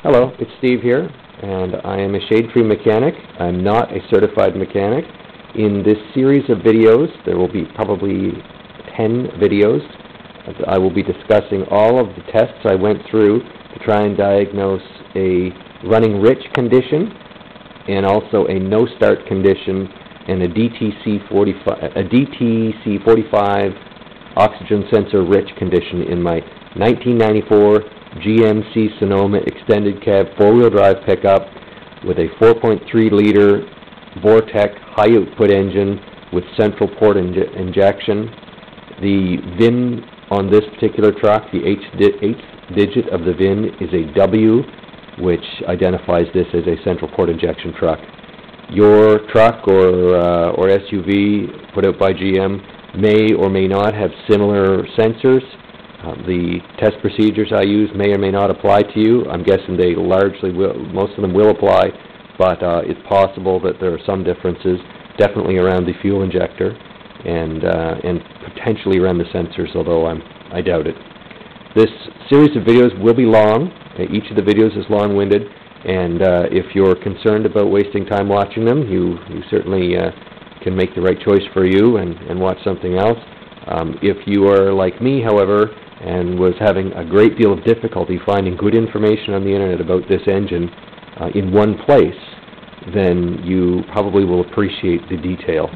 Hello, it's Steve here, and I am a shade-free mechanic. I'm not a certified mechanic. In this series of videos, there will be probably 10 videos. I will be discussing all of the tests I went through to try and diagnose a running rich condition and also a no-start condition and a DTC 45 oxygen sensor rich condition in my 1994 GMC Sonoma extended cab four-wheel drive pickup with a 4.3-liter Vortec high output engine with central port injection. The VIN on this particular truck, the eighth digit of the VIN is a W, which identifies this as a central port injection truck. Your truck or SUV put out by GM may or may not have similar sensors. The test procedures I use may or may not apply to you. I'm guessing they largely will, most of them will apply, but it's possible that there are some differences, definitely around the fuel injector and potentially around the sensors, although I doubt it. This series of videos will be long. Each of the videos is long-winded, and if you're concerned about wasting time watching them, you certainly can make the right choice for you and watch something else. If you are like me, however, and was having a great deal of difficulty finding good information on the internet about this engine in one place, then you probably will appreciate the detail.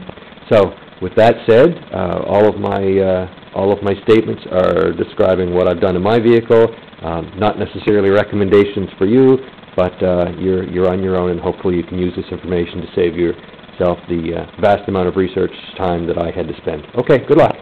So, with that said, all of my statements are describing what I've done in my vehicle, not necessarily recommendations for you, but you're on your own, and hopefully you can use this information to save yourself the vast amount of research time that I had to spend. Okay, good luck.